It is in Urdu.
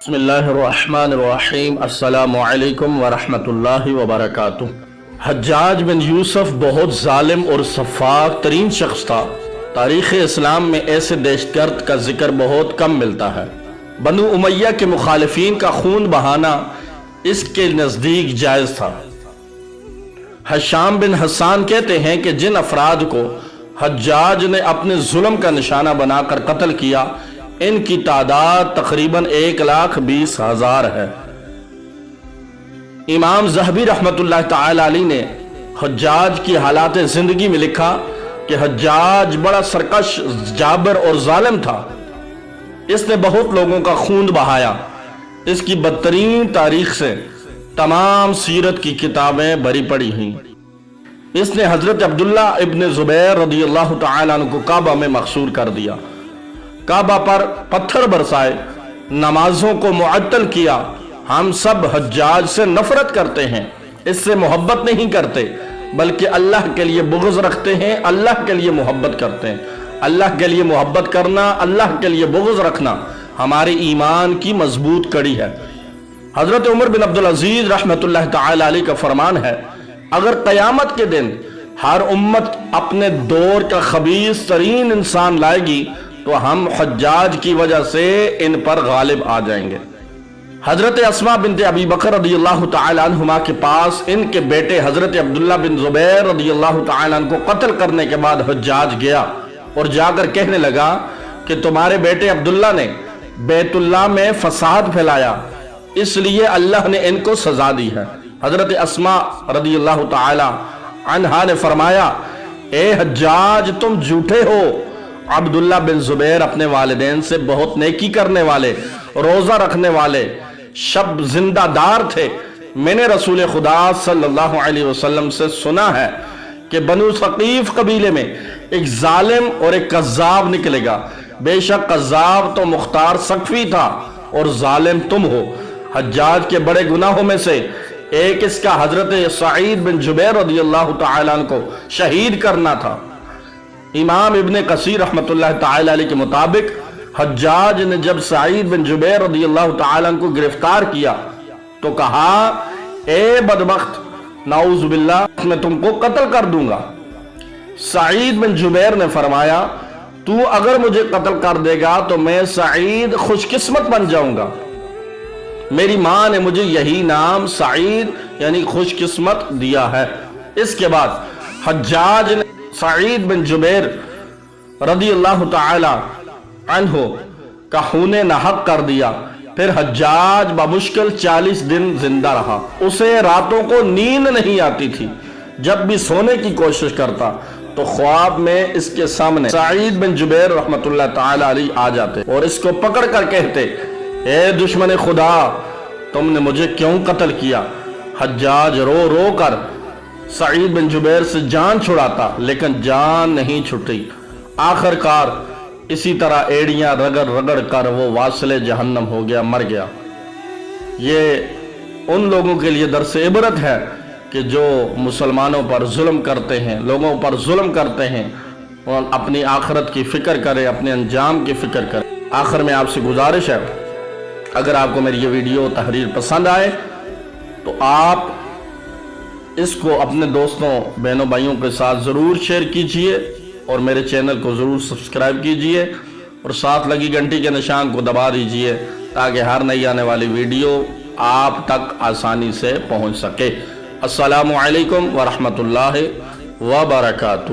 بسم اللہ الرحمن الرحیم۔ السلام علیکم ورحمۃ اللہ وبرکاتہ۔ حجاج بن یوسف بہت ظالم اور سفاک ترین شخص تھا۔ تاریخ اسلام میں ایسے دہشت گرد کا ذکر بہت کم ملتا ہے۔ بنو امیہ کے مخالفین کا خون بہانا اس کے نزدیک جائز تھا۔ حشام بن حسان کہتے ہیں کہ جن افراد کو حجاج نے اپنے ظلم کا نشانہ بنا کر قتل کیا، ان کی تعداد تقریباً 1,20,000 ہے۔ امام ذہبی رحمۃ اللہ تعالی علیہ نے حجاج کی حالات زندگی میں لکھا کہ حجاج بڑا سرکش، جابر اور ظالم تھا۔ اس نے بہت لوگوں کا خون بہایا۔ اس کی بدترین تاریخ سے تمام سیرت کی کتابیں بری پڑی ہیں۔ اس نے حضرت عبداللہ ابن زبیر رضی اللہ تعالیٰ عنہ کو کعبہ میں مقصور کر دیا، کعبہ پر پتھر برسائے، نمازوں کو معطل کیا۔ ہم سب حجاج سے نفرت کرتے ہیں، اس سے محبت نہیں کرتے، بلکہ اللہ کے لیے بغض رکھتے ہیں، اللہ کے لیے محبت کرتے ہیں۔ اللہ کے لیے محبت کرنا، اللہ کے لیے بغض رکھنا ہمارے ایمان کی مضبوط کڑی ہے۔ حضرت عمر بن عبدالعزیز رحمۃ اللہ تعالی علیہ کا فرمان ہے، اگر قیامت کے دن ہر امت اپنے دور کا خبیث ترین انسان لائے گی تو ہم حجاج کی وجہ سے ان پر غالب آ جائیں گے۔ حضرت اسماء بنت ابی بکر رضی اللہ تعالی عنہما کے پاس ان کے بیٹے حضرت عبداللہ بن زبیر رضی اللہ تعالی عنہ کو قتل کرنے کے بعد حجاج گیا اور جا کر کہنے لگا کہ تمہارے بیٹے عبداللہ نے بیت اللہ میں فساد پھیلایا، اس لیے اللہ نے ان کو سزا دی ہے۔ حضرت اسماء رضی اللہ تعالی عنہا نے فرمایا، اے حجاج تم جھوٹے ہو۔ عبداللہ بن زبیر اپنے والدین سے بہت نیکی کرنے والے، روزہ رکھنے والے، شب زندہ دار تھے۔ میں نے رسول خدا صلی اللہ علیہ وسلم سے سنا ہے کہ بنو ثقیف قبیلے میں ایک ظالم اور ایک قذاب نکلے گا۔ بے شک قذاب تو مختار ثقفی تھا اور ظالم تم ہو۔ حجاج کے بڑے گناہوں میں سے ایک اس کا حضرت سعید بن جبیر رضی اللہ تعالیٰ عنہ کو شہید کرنا تھا۔ امام ابن کثیر رحمۃ اللہ تعالی علیہ کے مطابق حجاج نے جب سعید بن جبیر رضی اللہ تعالیٰ عنہ کو گرفتار کیا تو کہا، اے بدبخت، نعوذ باللہ، میں تم کو قتل کر دوں گا۔ سعید بن جبیر نے فرمایا، تو اگر مجھے قتل کر دے گا تو میں سعید خوش قسمت بن جاؤں گا۔ میری ماں نے مجھے یہی نام سعید یعنی خوش قسمت دیا ہے۔ اس کے بعد حجاج نے سعید بن جبیر رضی اللہ تعالی عنہ کا خون نحق کر دیا۔ پھر حجاج بمشکل 40 دن زندہ رہا۔ اسے راتوں کو نیند نہیں آتی تھی۔ جب بھی سونے کی کوشش کرتا تو خواب میں اس کے سامنے سعید بن جبیر رحمۃ اللہ تعالی علیہ آ جاتے اور اس کو پکڑ کر کہتے، اے دشمن خدا، تم نے مجھے کیوں قتل کیا؟ حجاج رو رو کر سعید بن جبیر سے جان چھڑاتا، لیکن جان نہیں چھٹی۔ آخر کار اسی طرح ایڑیاں رگڑ رگڑ کر وہ واصل جہنم ہو گیا، مر گیا۔ یہ ان لوگوں کے لیے درس عبرت ہے کہ جو مسلمانوں پر ظلم کرتے ہیں، لوگوں پر ظلم کرتے ہیں، اور اپنی آخرت کی فکر کرے، اپنے انجام کی فکر کرے۔ آخر میں آپ سے گزارش ہے، اگر آپ کو میری یہ ویڈیو تحریر پسند آئے تو آپ اس کو اپنے دوستوں، بہنوں، بھائیوں کے ساتھ ضرور شیئر کیجئے اور میرے چینل کو ضرور سبسکرائب کیجئے اور ساتھ لگی گھنٹی کے نشان کو دبا دیجئے تاکہ ہر نئی آنے والی ویڈیو آپ تک آسانی سے پہنچ سکے۔ السلام علیکم ورحمۃ اللہ وبرکاتہ۔